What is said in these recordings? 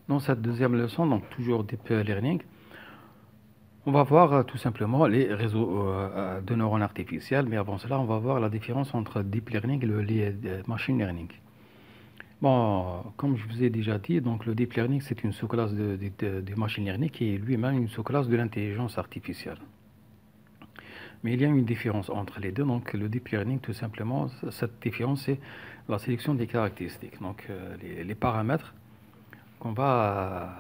Dans cette deuxième leçon, donc toujours Deep Learning, on va voir tout simplement les réseaux de neurones artificiels, mais avant cela, on va voir la différence entre Deep Learning et le Machine Learning. Bon, comme je vous ai déjà dit, donc le Deep Learning, c'est une sous-classe de Machine Learning qui est lui-même une sous-classe de l'intelligence artificielle. Mais il y a une différence entre les deux. Donc le Deep Learning, tout simplement, cette différence, c'est la sélection des caractéristiques. Donc les paramètres qu'on va,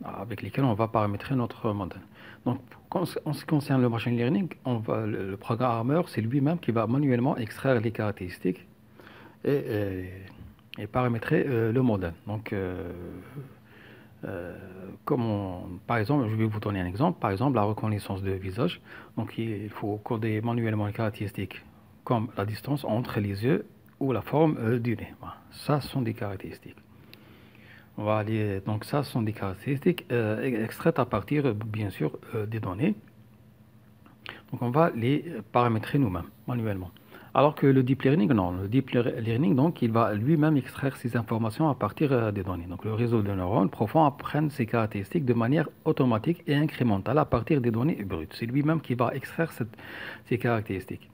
avec lesquels on va paramétrer notre modèle. Donc, en ce qui concerne le machine learning, le programmeur, c'est lui-même qui va manuellement extraire les caractéristiques et, et paramétrer le modèle. Donc, par exemple, je vais vous donner un exemple. Par exemple, la reconnaissance de visage. Donc, il faut coder manuellement les caractéristiques comme la distance entre les yeux ou la forme du nez. Voilà. Ça sont des caractéristiques. On va aller, donc ça sont des caractéristiques extraites à partir, bien sûr, des données. Donc on va les paramétrer nous-mêmes, manuellement. Alors que le deep learning, non. Le deep learning, donc, il va lui-même extraire ces informations à partir des données. Donc le réseau de neurones profonds apprend ces caractéristiques de manière automatique et incrémentale à partir des données brutes. C'est lui-même qui va extraire ces caractéristiques.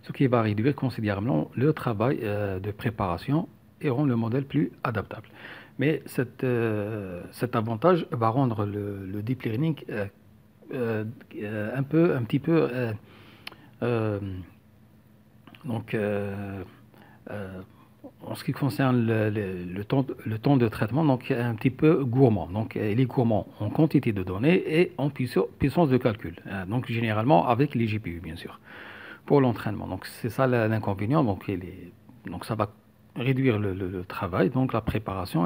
Ce qui va réduire considérablement le travail de préparation et rendre le modèle plus adaptable. Mais cet avantage va rendre le deep learning un petit peu euh, donc en ce qui concerne le temps de traitement, donc un petit peu gourmand. Donc il est gourmand en quantité de données et en puissance de calcul. Donc généralement avec les GPU bien sûr pour l'entraînement. Donc c'est ça l'inconvénient. Donc ça va réduire le travail, donc la préparation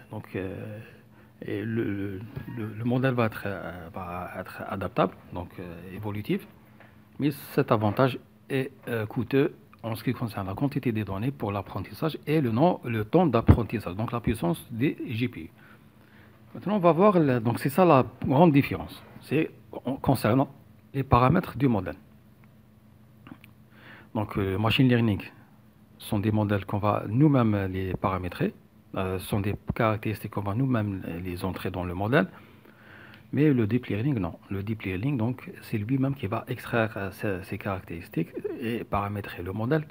donc, et le modèle va être adaptable, donc évolutif. Mais cet avantage est coûteux en ce qui concerne la quantité des données pour l'apprentissage et le temps d'apprentissage, donc la puissance des GPU. Maintenant, on va voir, donc c'est ça la grande différence. C'est concernant les paramètres du modèle. Donc, machine learning sont des modèles qu'on va nous-mêmes les paramétrer, sont des caractéristiques qu'on va nous-mêmes les entrer dans le modèle. Mais le deep learning, non. Le deep learning, donc, c'est lui-même qui va extraire ces caractéristiques et paramétrer le modèle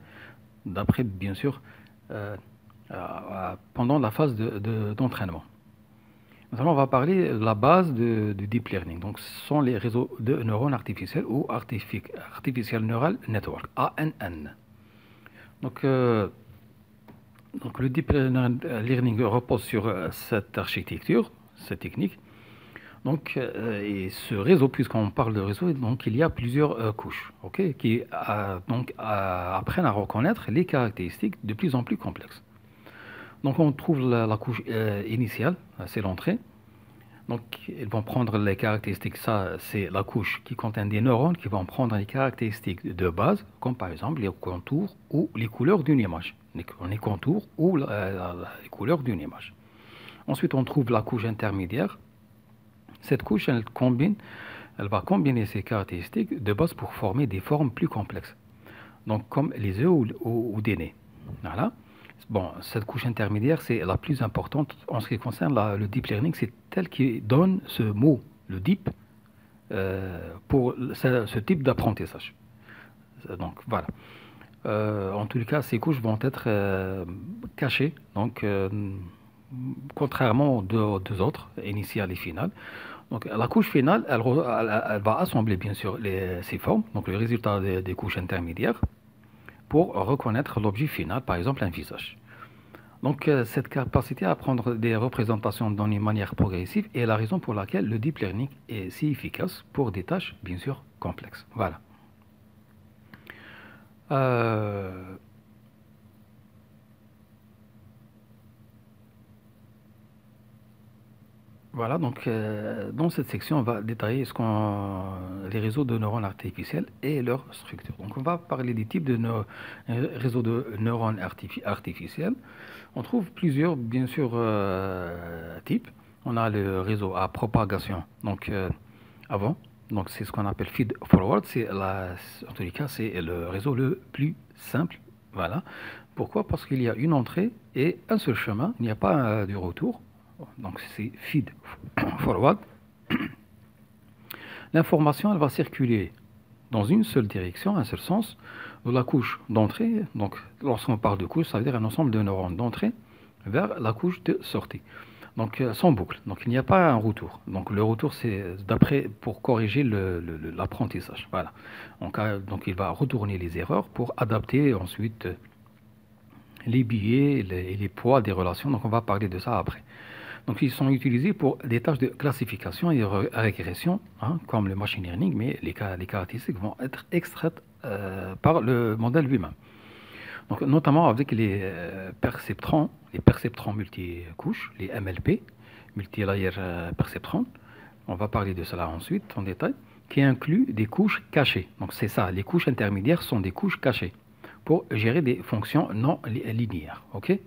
d'après, bien sûr, pendant la phase d'entraînement. Maintenant, on va parler de la base du deep learning. Donc, ce sont les réseaux de neurones artificiels ou Artificial Neural Network, ANN. Donc, le deep learning repose sur cette architecture, cette technique. Donc, et ce réseau, puisqu'on parle de réseau, donc il y a plusieurs couches, ok, qui apprennent à reconnaître les caractéristiques de plus en plus complexes. Donc, on trouve la couche initiale, c'est l'entrée. Donc, ils vont prendre les caractéristiques. Ça, c'est la couche qui contient des neurones qui vont prendre les caractéristiques de base, comme par exemple les contours ou les couleurs d'une image. Les contours ou les couleurs d'une image. Ensuite, on trouve la couche intermédiaire. Cette couche, elle va combiner ces caractéristiques de base pour former des formes plus complexes. Donc, comme les yeux ou des nez. Voilà. Bon, cette couche intermédiaire, c'est la plus importante en ce qui concerne le deep learning. C'est elle qui donne ce mot, le deep, pour ce type d'apprentissage. Donc, voilà. En tous les cas, ces couches vont être cachées, donc, contrairement aux deux autres, initiales et finales. Donc, la couche finale, elle va assembler, bien sûr, ces formes, donc le résultat des couches intermédiaires, pour reconnaître l'objet final, par exemple un visage. Donc, cette capacité à prendre des représentations d'une manière progressive est la raison pour laquelle le deep learning est si efficace pour des tâches, bien sûr, complexes. Voilà. Voilà, donc dans cette section, on va détailler les réseaux de neurones artificiels et leur structure. Donc, on va parler des types de réseaux de neurones artificiels. On trouve plusieurs, bien sûr, types. On a le réseau à propagation, donc avant. Donc, c'est ce qu'on appelle feed forward. En tous les cas, c'est le réseau le plus simple. Voilà. Pourquoi? Parce qu'il y a une entrée et un seul chemin. Il n'y a pas de retour. donc c'est feed forward. L'information, elle va circuler dans une seule direction, un seul sens, de la couche d'entrée. Donc, lorsqu'on parle de couche, ça veut dire un ensemble de neurones d'entrée vers la couche de sortie. Donc, sans boucle. Donc, il n'y a pas un retour. Donc, le retour, c'est d'après pour corriger l'apprentissage. Voilà. Donc, il va retourner les erreurs pour adapter ensuite les billets et les poids des relations. Donc, on va parler de ça après. Donc, ils sont utilisés pour des tâches de classification et de régression, hein, comme le machine learning, mais les caractéristiques vont être extraites par le modèle lui-même. Donc, notamment avec les perceptrons multicouches, les MLP, multi-layer perceptrons. On va parler de cela ensuite en détail, qui inclut des couches cachées. Donc, c'est ça, les couches intermédiaires sont des couches cachées pour gérer des fonctions non linéaires. Ok?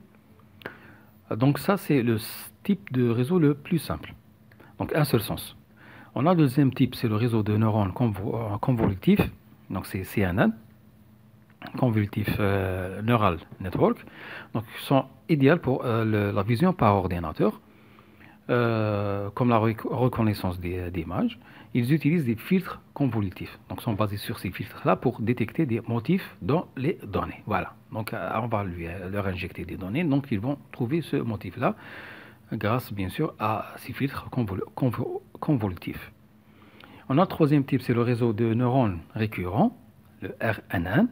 Donc, ça, c'est le type de réseau le plus simple. Donc, un seul sens. On a le deuxième type, c'est le réseau de neurones convolutifs. Donc, c'est CNN, Convolutive Neural Network. Donc, ils sont idéaux pour la vision par ordinateur, comme la reconnaissance d'images. Ils utilisent des filtres convolutifs. Donc, ils sont basés sur ces filtres-là pour détecter des motifs dans les données. Voilà. Donc, on va leur injecter des données. Donc, ils vont trouver ce motif-là grâce, bien sûr, à ces filtres convolutifs. On a le troisième type, c'est le réseau de neurones récurrents, le RNN.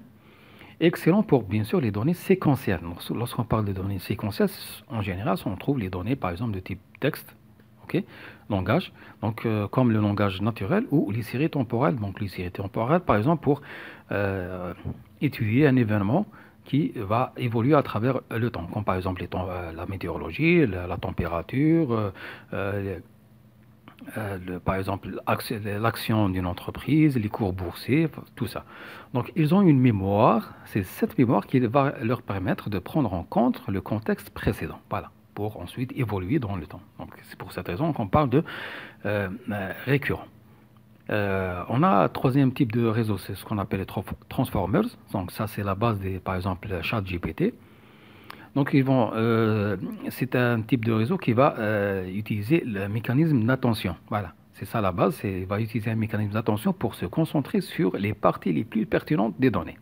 Excellent pour, bien sûr, les données séquentielles. Lorsqu'on parle de données séquentielles, en général, on trouve les données, par exemple, de type texte, okay, langage, donc comme le langage naturel ou les séries temporelles. Donc, les séries temporelles, par exemple, pour étudier un événement qui va évoluer à travers le temps, comme par exemple la météorologie, la température, par exemple l'action d'une entreprise, les cours boursiers, tout ça. Donc ils ont une mémoire, c'est cette mémoire qui va leur permettre de prendre en compte le contexte précédent, voilà, pour ensuite évoluer dans le temps. Donc c'est pour cette raison qu'on parle de récurrent. On a un troisième type de réseau, c'est ce qu'on appelle les transformers. Donc ça, c'est la base des, par exemple, ChatGPT. Donc c'est un type de réseau qui va utiliser le mécanisme d'attention. Voilà, c'est ça la base. Il va utiliser un mécanisme d'attention pour se concentrer sur les parties les plus pertinentes des données.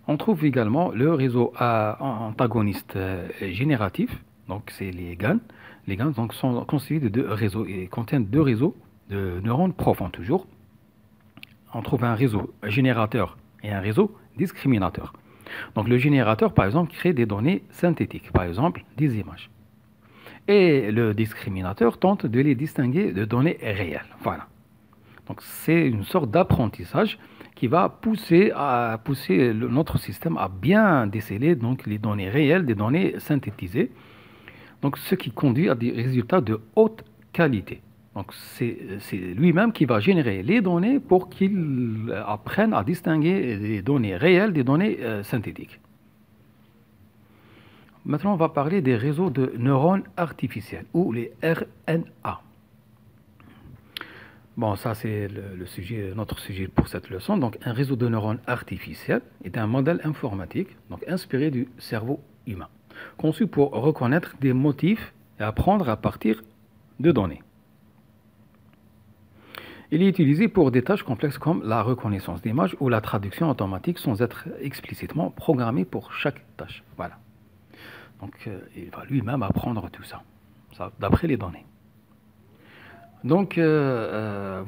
On trouve également le réseau antagoniste génératif. Donc c'est les GAN. Les GAN donc, sont constitués de deux réseaux et contiennent deux réseaux de neurones profonds toujours. On trouve un réseau générateur et un réseau discriminateur. Donc le générateur, par exemple, crée des données synthétiques, par exemple des images. Et le discriminateur tente de les distinguer de données réelles. Voilà. Donc c'est une sorte d'apprentissage qui va pousser notre système à bien déceler donc, les données réelles des données synthétisées. Donc ce qui conduit à des résultats de haute qualité. Donc c'est lui-même qui va générer les données pour qu'il apprenne à distinguer les données réelles des données synthétiques. Maintenant, on va parler des réseaux de neurones artificiels, ou les RNA. Bon, ça c'est notre sujet pour cette leçon. Donc un réseau de neurones artificiels est un modèle informatique donc inspiré du cerveau humain, conçu pour reconnaître des motifs et apprendre à partir de données. Il est utilisé pour des tâches complexes comme la reconnaissance d'images ou la traduction automatique sans être explicitement programmé pour chaque tâche. Voilà. Donc, il va lui-même apprendre tout ça d'après les données. Donc,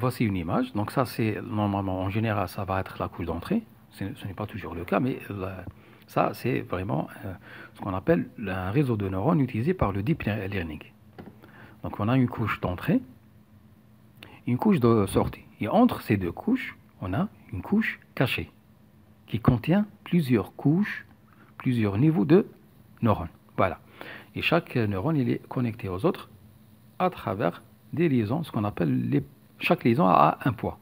voici une image. Donc, ça, c'est normalement, en général, ça va être la couche d'entrée. Ce n'est pas toujours le cas, mais ça, c'est vraiment ce qu'on appelle un réseau de neurones utilisé par le deep learning. Donc, on a une couche d'entrée, une couche de sortie. Et entre ces deux couches, on a une couche cachée qui contient plusieurs couches, plusieurs niveaux de neurones. Voilà. Et chaque neurone, il est connecté aux autres à travers des liaisons, ce qu'on appelle chaque liaison a un poids.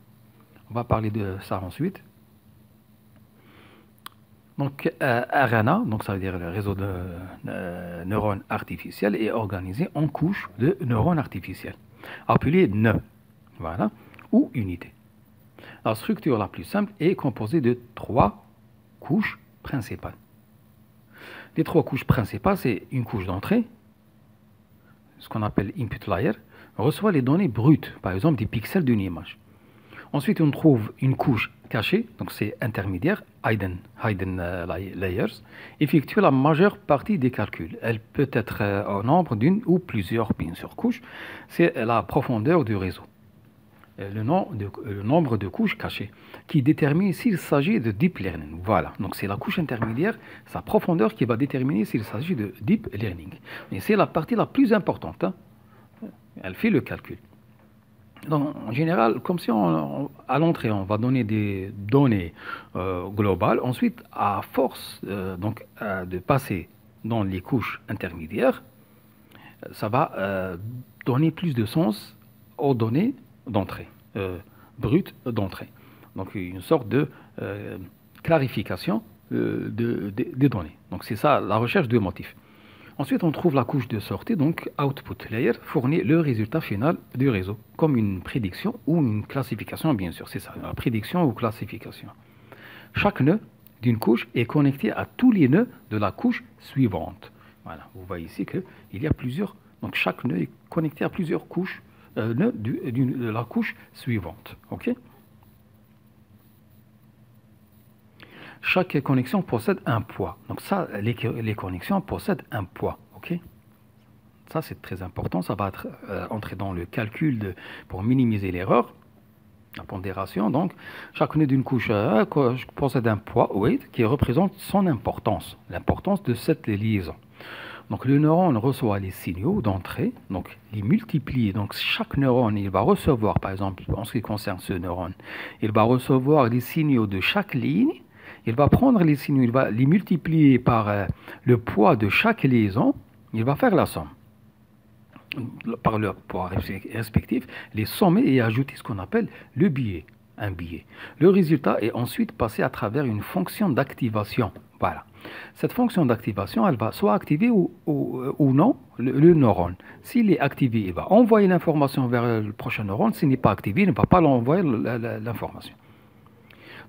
On va parler de ça ensuite. Donc, RNA, donc ça veut dire le réseau de neurones artificiels, est organisé en couches de neurones artificiels, appelées nœuds. Voilà, ou unités. La structure la plus simple est composée de 3 couches principales. Les 3 couches principales, c'est une couche d'entrée, ce qu'on appelle input layer, reçoit les données brutes, par exemple des pixels d'une image. Ensuite, on trouve une couche cachée, donc c'est intermédiaire, hidden layers, effectue la majeure partie des calculs. Elle peut être au nombre d'une ou plusieurs, bien sûr, couches. C'est la profondeur du réseau, le nombre de couches cachées, qui détermine s'il s'agit de deep learning. Voilà, donc c'est la couche intermédiaire, sa profondeur qui va déterminer s'il s'agit de deep learning. Et c'est la partie la plus importante, hein. Elle fait le calcul. Donc, en général, comme si à l'entrée, on va donner des données globales. Ensuite, à force de passer dans les couches intermédiaires, ça va donner plus de sens aux données d'entrée, brutes d'entrée. Donc, une sorte de clarification des données. Donc, c'est ça la recherche de motifs. Ensuite, on trouve la couche de sortie, donc output layer, fournit le résultat final du réseau, comme une prédiction ou une classification, bien sûr, c'est ça, la prédiction ou classification. Chaque nœud d'une couche est connecté à tous les nœuds de la couche suivante. Voilà, vous voyez ici qu'il y a plusieurs, donc chaque nœud est connecté à plusieurs couches, nœuds de la couche suivante. Ok. Chaque connexion possède un poids. Donc ça, les connexions possèdent un poids. Ok. Ça, c'est très important. Ça va entrer dans le calcul pour minimiser l'erreur, la pondération. Donc, chaque nœud d'une couche possède un poids, weight, qui représente son importance, l'importance de cette liaison. Donc, le neurone reçoit les signaux d'entrée, donc les multiplier. Donc, chaque neurone, il va recevoir, par exemple, en ce qui concerne ce neurone, il va recevoir les signaux de chaque ligne. Il va prendre les signaux, il va les multiplier par le poids de chaque liaison. Il va faire la somme. Par leur poids respectif, les sommer et ajouter ce qu'on appelle le biais, un biais. Le résultat est ensuite passé à travers une fonction d'activation. Voilà. Cette fonction d'activation, elle va soit activer ou non le neurone. S'il est activé, il va envoyer l'information vers le prochain neurone. S'il n'est pas activé, il ne va pas l'envoyer l'information.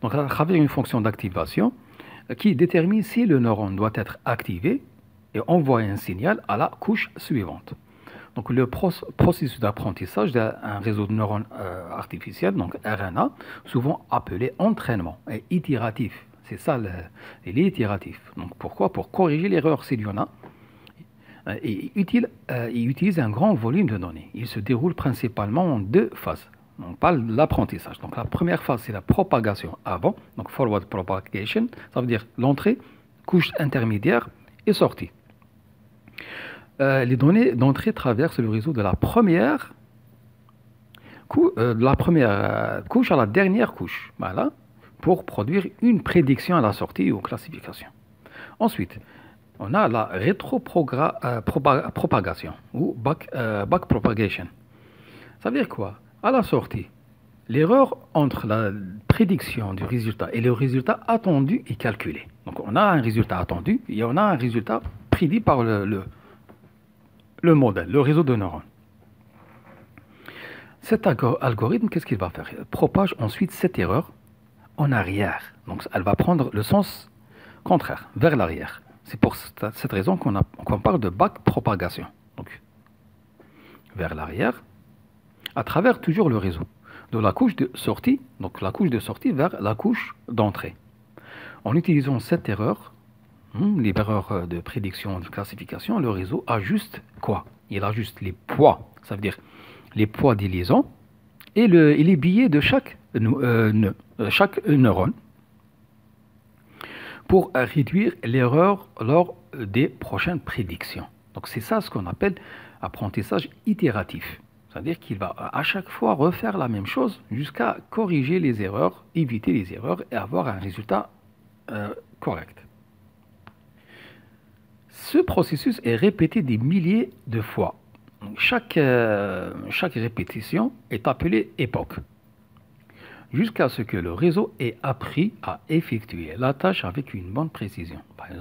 Donc, à travers une fonction d'activation qui détermine si le neurone doit être activé et envoyer un signal à la couche suivante. Donc, le processus d'apprentissage d'un réseau de neurones artificiels, donc RNA, souvent appelé entraînement, est itératif. C'est ça, il est itératif. Donc, pourquoi? Pour corriger l'erreur s'il y en a. Il utilise un grand volume de données. Il se déroule principalement en deux phases. On parle de l'apprentissage. Donc la première phase, c'est la propagation avant, donc forward propagation, ça veut dire l'entrée, couche intermédiaire et sortie. Les données d'entrée traversent le réseau de la première couche à la dernière couche, voilà, pour produire une prédiction à la sortie ou classification. Ensuite, on a la rétropropagation ou backpropagation. Ça veut dire quoi? À la sortie, l'erreur entre la prédiction du résultat et le résultat attendu est calculée. Donc on a un résultat attendu et on a un résultat prédit par le modèle, le réseau de neurones. Cet algorithme, qu'est-ce qu'il va faire? Il propage ensuite cette erreur en arrière. Donc elle va prendre le sens contraire, vers l'arrière. C'est pour cette raison qu'on parle de backpropagation. Donc vers l'arrière, à travers toujours le réseau, de la couche de sortie, donc la couche de sortie vers la couche d'entrée. En utilisant cette erreur, l'erreur de prédiction, de classification, le réseau ajuste quoi? Il ajuste les poids, ça veut dire les poids des liaisons et les biais de chaque neurone pour réduire l'erreur lors des prochaines prédictions. Donc c'est ça ce qu'on appelle apprentissage itératif. C'est-à-dire qu'il va à chaque fois refaire la même chose jusqu'à corriger les erreurs, éviter les erreurs et avoir un résultat correct. Ce processus est répété des milliers de fois. Donc chaque répétition est appelée époque, jusqu'à ce que le réseau ait appris à effectuer la tâche avec une bonne précision. Par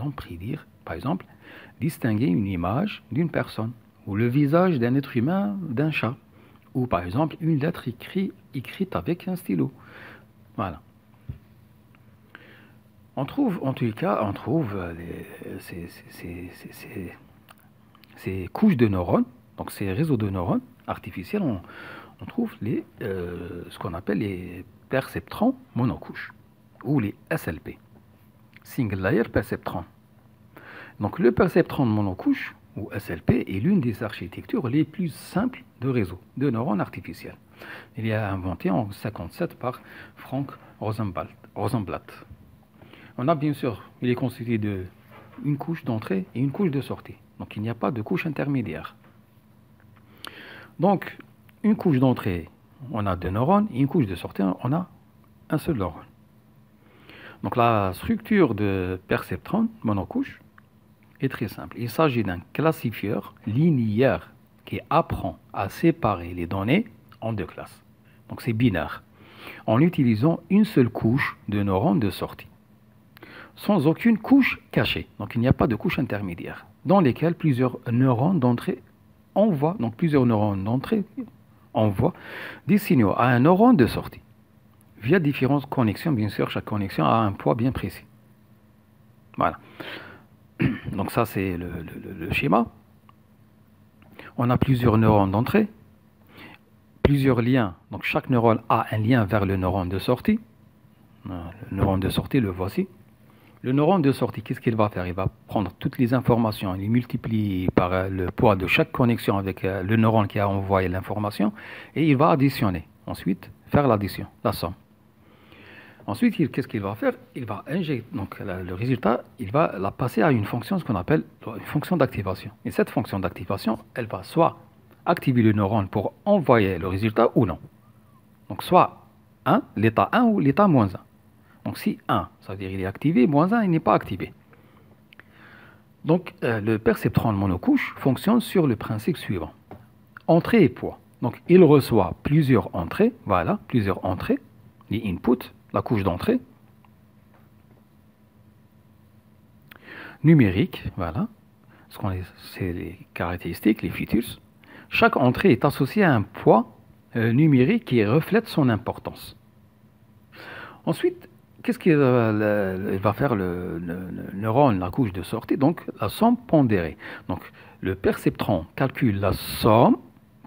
exemple, distinguer une image d'une personne, ou le visage d'un être humain d'un chat, ou par exemple une lettre écrite avec un stylo. Voilà. On trouve ces couches de neurones, Donc ces réseaux de neurones artificiels, on trouve ce qu'on appelle les perceptrons monocouches, ou les SLP, Single Layer Perceptron. Donc le perceptron monocouche, ou SLP, est l'une des architectures les plus simples de réseaux de neurones artificiels. Il est inventé en 1957 par Frank Rosenblatt. On a bien sûr, il est constitué d'une couche d'entrée et une couche de sortie. Donc il n'y a pas de couche intermédiaire. Donc une couche d'entrée, on a 2 neurones, et une couche de sortie, on a un seul neurone. Donc la structure de perceptron monocouche est très simple. Il s'agit d'un classifieur linéaire qui apprend à séparer les données en 2 classes. Donc c'est binaire, en utilisant une seule couche de neurones de sortie, sans aucune couche cachée. Donc il n'y a pas de couche intermédiaire, dans lesquelles plusieurs neurones d'entrée envoient des signaux à un neurone de sortie, via différentes connexions. Bien sûr, chaque connexion a un poids bien précis. Voilà. Donc ça, c'est le schéma. On a plusieurs neurones d'entrée, plusieurs liens. Donc chaque neurone a un lien vers le neurone de sortie. Le neurone de sortie, le voici. Le neurone de sortie, qu'est-ce qu'il va faire? Il va prendre toutes les informations, les multiplier par le poids de chaque connexion avec le neurone qui a envoyé l'information, et il va additionner. Ensuite, faire l'addition, la somme. Ensuite, qu'est-ce qu'il va faire? Il va injecter, donc le résultat, il va la passer à une fonction, ce qu'on appelle une fonction d'activation. Et cette fonction d'activation, elle va soit activer le neurone pour envoyer le résultat ou non. Donc soit 1, l'état 1 ou l'état moins 1. Donc si 1, ça veut dire il est activé, moins 1, il n'est pas activé. Donc le perceptron monocouche fonctionne sur le principe suivant. Entrée et poids. Donc il reçoit plusieurs entrées, voilà, plusieurs entrées, les inputs, la couche d'entrée, numérique, voilà, c'est les caractéristiques, les features. Chaque entrée est associée à un poids numérique qui reflète son importance. Ensuite, qu'est-ce qu'il va faire le neurone, la couche de sortie? Donc la somme pondérée. Donc le perceptron calcule la somme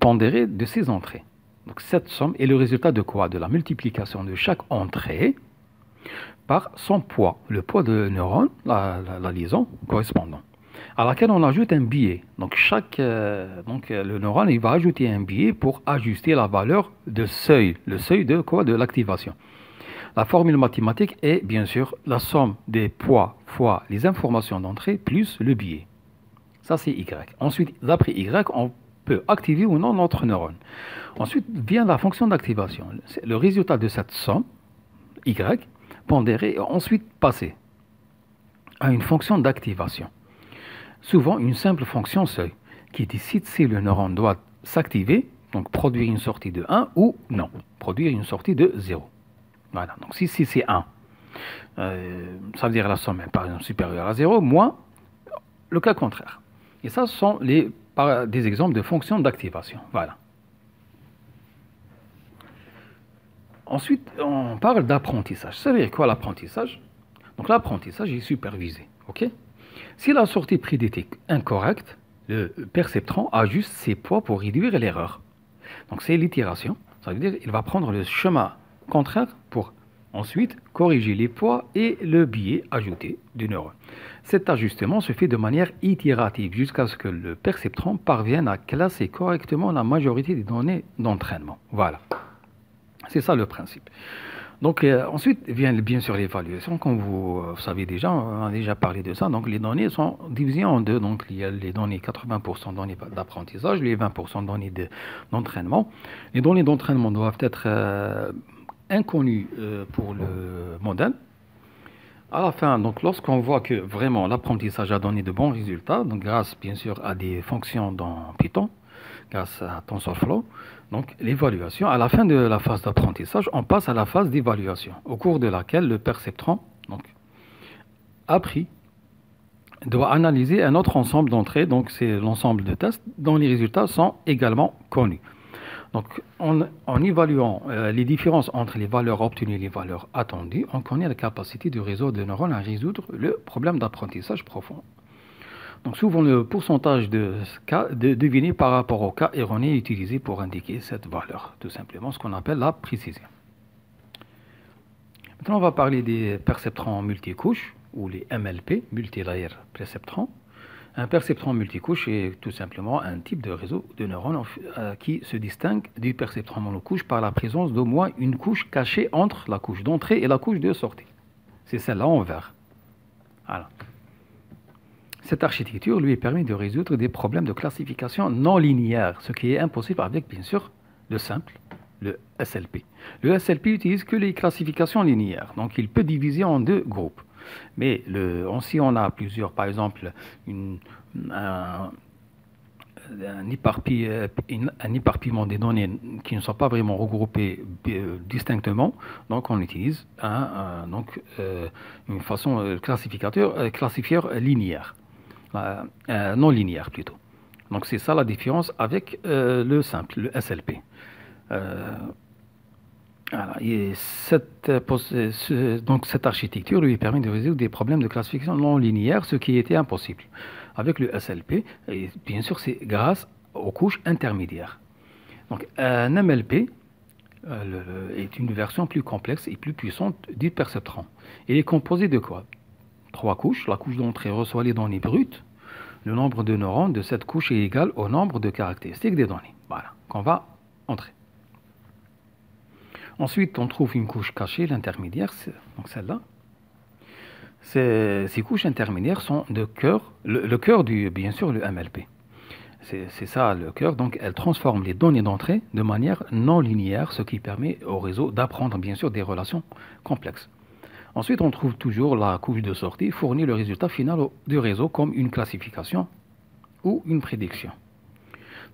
pondérée de ces entrées. Donc cette somme est le résultat de quoi? De la multiplication de chaque entrée par son poids, le poids de neurone, la liaison correspondante, à laquelle on ajoute un biais. Donc le neurone, il va ajouter un biais pour ajuster la valeur de seuil. Le seuil de quoi? De l'activation. La formule mathématique est bien sûr la somme des poids fois les informations d'entrée plus le biais. Ça c'est Y. Ensuite, d'après Y, on peut activer ou non notre neurone. Ensuite vient la fonction d'activation. Le résultat de cette somme, Y, pondérée, et ensuite passée à une fonction d'activation. Souvent une simple fonction seuil, qui décide si le neurone doit s'activer, donc produire une sortie de 1 ou non, produire une sortie de 0. Voilà, donc si c'est 1, ça veut dire la somme est par exemple supérieure à 0, moins le cas contraire. Et ça, ce sont des exemples de fonctions d'activation. Voilà. Ensuite, on parle d'apprentissage. Ça veut dire quoi l'apprentissage? Donc l'apprentissage est supervisé. Ok? Si la sortie prédite est incorrecte, le perceptron ajuste ses poids pour réduire l'erreur. Donc c'est l'itération. Ça veut dire qu'il va prendre le chemin contraire pour ensuite corriger les poids et le biais ajouté du neurone. Cet ajustement se fait de manière itérative jusqu'à ce que le perceptron parvienne à classer correctement la majorité des données d'entraînement. Voilà. C'est ça le principe. Donc ensuite vient bien sûr l'évaluation. Comme vous savez déjà, on a déjà parlé de ça. Donc les données sont divisées en deux. Donc il y a les données 80% données d'apprentissage, les 20% données d'entraînement. Les données d'entraînement doivent être inconnues pour le modèle. À la fin, donc lorsqu'on voit que vraiment l'apprentissage a donné de bons résultats, donc grâce bien sûr à des fonctions dans Python, grâce à TensorFlow, donc l'évaluation, à la fin de la phase d'apprentissage, on passe à la phase d'évaluation, au cours de laquelle le perceptron, donc appris, doit analyser un autre ensemble d'entrées, donc c'est l'ensemble de tests dont les résultats sont également connus. Donc en évaluant les différences entre les valeurs obtenues et les valeurs attendues, on connaît la capacité du réseau de neurones à résoudre le problème d'apprentissage profond. Donc souvent le pourcentage de cas deviné par rapport au cas erroné est utilisé pour indiquer cette valeur, tout simplement ce qu'on appelle la précision. Maintenant on va parler des perceptrons multicouches, ou les MLP, multilayer perceptrons. Un perceptron multicouche est tout simplement un type de réseau de neurones qui se distingue du perceptron monocouche par la présence d'au moins une couche cachée entre la couche d'entrée et la couche de sortie. C'est celle-là en vert. Voilà. Cette architecture lui permet de résoudre des problèmes de classification non linéaire, ce qui est impossible avec, bien sûr, le simple, le SLP. Le SLP n'utilise que les classifications linéaires, donc il peut diviser en deux groupes. Mais si on a plusieurs, par exemple, un éparpillement des données qui ne sont pas vraiment regroupées distinctement, donc on utilise une façon classifieur linéaire, non linéaire plutôt. Donc c'est ça la différence avec le simple, le SLP. Voilà. Et cette architecture lui permet de résoudre des problèmes de classification non linéaire, ce qui était impossible avec le SLP. Et bien sûr, c'est grâce aux couches intermédiaires. Donc, un MLP est une version plus complexe et plus puissante du perceptron. Il est composé de quoi? 3 couches. La couche d'entrée reçoit les données brutes. Le nombre de neurones de cette couche est égal au nombre de caractéristiques des données. Voilà, qu'on va entrer. Ensuite, on trouve une couche cachée, l'intermédiaire, donc celle-là. Ces couches intermédiaires sont le cœur du, bien sûr, le MLP. C'est ça le cœur. Donc, elles transforment les données d'entrée de manière non linéaire, ce qui permet au réseau d'apprendre, bien sûr, des relations complexes. Ensuite, on trouve toujours la couche de sortie, fournit le résultat final du réseau comme une classification ou une prédiction.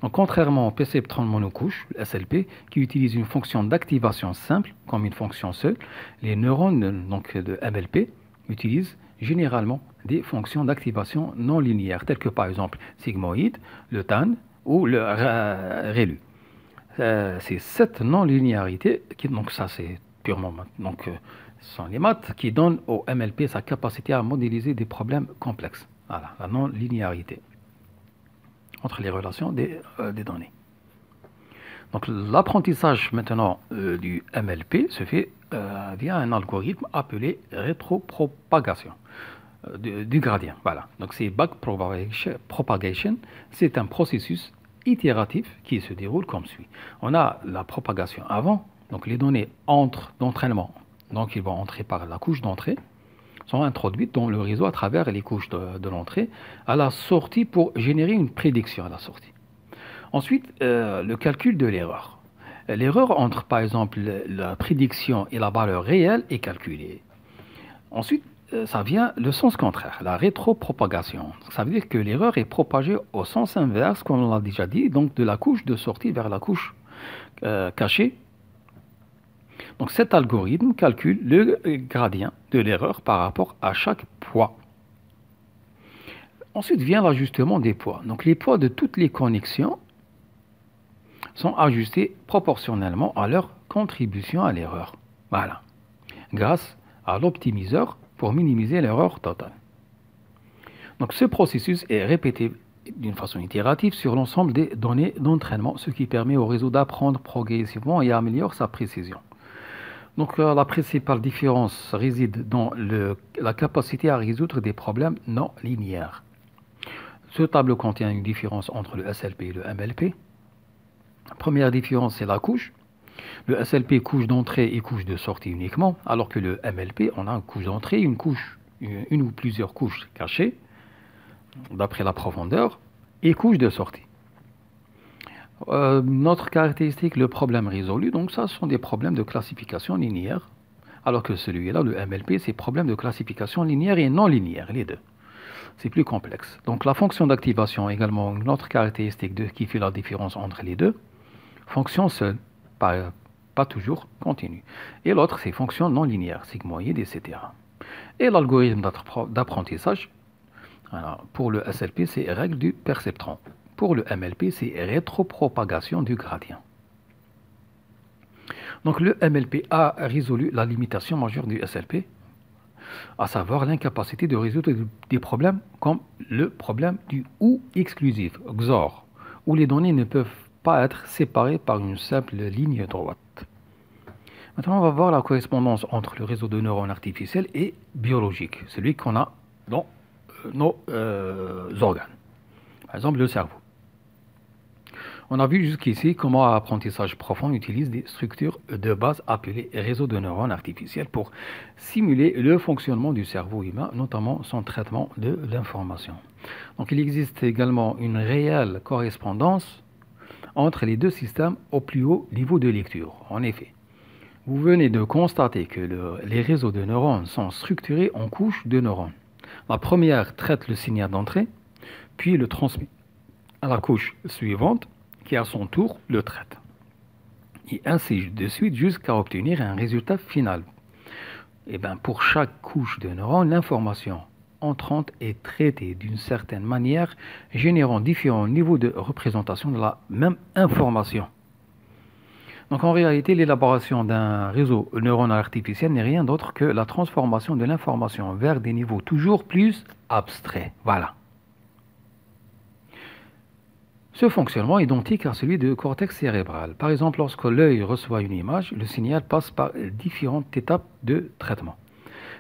Donc, contrairement au perceptron monocouche, le SLP, qui utilise une fonction d'activation simple, comme une fonction seule, les neurones de MLP utilisent généralement des fonctions d'activation non linéaires, telles que par exemple sigmoïde, le TAN ou le ReLU. C'est cette non-linéarité, donc ça c'est purement ce sont les maths qui donnent au MLP sa capacité à modéliser des problèmes complexes. Voilà, la non-linéarité entre les relations des données. Donc l'apprentissage maintenant du MLP se fait via un algorithme appelé rétropropagation du gradient. Voilà. Donc c'est backpropagation, c'est un processus itératif qui se déroule comme suit. On a la propagation avant, donc les données entrent d'entraînement, donc ils vont entrer par la couche d'entrée, sont introduites dans le réseau à travers les couches de l'entrée à la sortie pour générer une prédiction à la sortie. Ensuite, le calcul de l'erreur. L'erreur entre, par exemple, la prédiction et la valeur réelle est calculée. Ensuite, ça vient le sens contraire, la rétropropagation. Ça veut dire que l'erreur est propagée au sens inverse, comme on l'a déjà dit, donc de la couche de sortie vers la couche cachée. Donc cet algorithme calcule le gradient de l'erreur par rapport à chaque poids. Ensuite vient l'ajustement des poids. Donc les poids de toutes les connexions sont ajustés proportionnellement à leur contribution à l'erreur. Voilà. Grâce à l'optimiseur pour minimiser l'erreur totale. Donc ce processus est répété d'une façon itérative sur l'ensemble des données d'entraînement, ce qui permet au réseau d'apprendre progressivement et améliore sa précision. Donc la principale différence réside dans la capacité à résoudre des problèmes non linéaires. Ce tableau contient une différence entre le SLP et le MLP. La première différence, c'est la couche. Le SLP, couche d'entrée et couche de sortie uniquement, alors que le MLP, on a une couche d'entrée, une ou plusieurs couches cachées, d'après la profondeur, et couche de sortie. Notre caractéristique, le problème résolu, donc ça, ce sont des problèmes de classification linéaire, alors que celui-là, le MLP, c'est problème de classification linéaire et non linéaire, les deux. C'est plus complexe. Donc la fonction d'activation, également une autre caractéristique qui fait la différence entre les deux. Fonction seule, pas toujours continue. Et l'autre, c'est fonction non linéaire, sigmoïde, etc. Et l'algorithme d'apprentissage, pour le SLP, c'est règle du perceptron. Pour le MLP, c'est rétropropagation du gradient. Donc le MLP a résolu la limitation majeure du SLP. à savoir l'incapacité de résoudre des problèmes comme le problème du OU exclusif, XOR, où les données ne peuvent pas être séparées par une simple ligne droite. Maintenant, on va voir la correspondance entre le réseau de neurones artificiels et biologique, celui qu'on a dans nos organes, par exemple le cerveau. On a vu jusqu'ici comment l'apprentissage profond utilise des structures de base appelées réseaux de neurones artificiels pour simuler le fonctionnement du cerveau humain, notamment son traitement de l'information. Donc il existe également une réelle correspondance entre les deux systèmes au plus haut niveau de lecture. En effet, vous venez de constater que les réseaux de neurones sont structurés en couches de neurones. La première traite le signal d'entrée, puis le transmet à la couche suivante, qui à son tour le traite. Et ainsi de suite jusqu'à obtenir un résultat final. Et bien, pour chaque couche de neurones, l'information entrante est traitée d'une certaine manière, générant différents niveaux de représentation de la même information. Donc en réalité, l'élaboration d'un réseau neuronal artificiel n'est rien d'autre que la transformation de l'information vers des niveaux toujours plus abstraits. Voilà. Ce fonctionnement est identique à celui du cortex cérébral. Par exemple, lorsque l'œil reçoit une image, le signal passe par différentes étapes de traitement,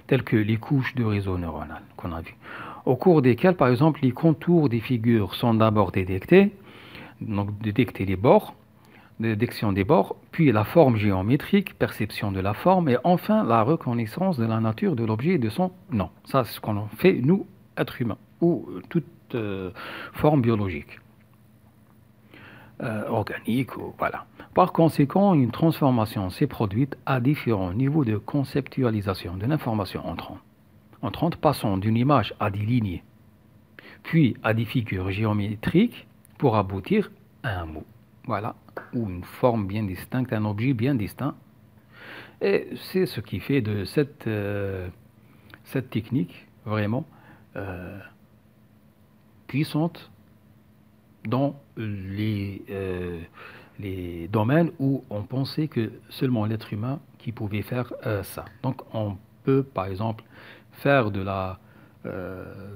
telles que les couches de réseau neuronal qu'on a vues, au cours desquelles, par exemple, les contours des figures sont d'abord détectés, donc détecter les bords, détection des bords, puis la forme géométrique, perception de la forme, et enfin la reconnaissance de la nature de l'objet et de son nom. Ça, c'est ce qu'on fait, nous, êtres humains, ou toute forme biologique. Organique, voilà. Par conséquent, une transformation s'est produite à différents niveaux de conceptualisation de l'information entrante, passant d'une image à des lignées, puis à des figures géométriques pour aboutir à un mot. Voilà, ou une forme bien distincte, un objet bien distinct. Et c'est ce qui fait de cette technique vraiment puissante dans les domaines où on pensait que seulement l'être humain qui pouvait faire ça. Donc on peut par exemple faire de la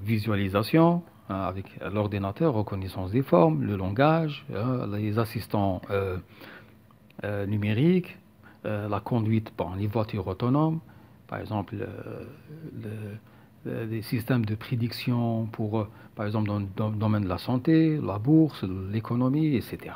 visualisation avec l'ordinateur, reconnaissance des formes, le langage, les assistants numériques, la conduite par les voitures autonomes, par exemple des systèmes de prédiction pour, par exemple, dans le domaine de la santé, la bourse, l'économie, etc.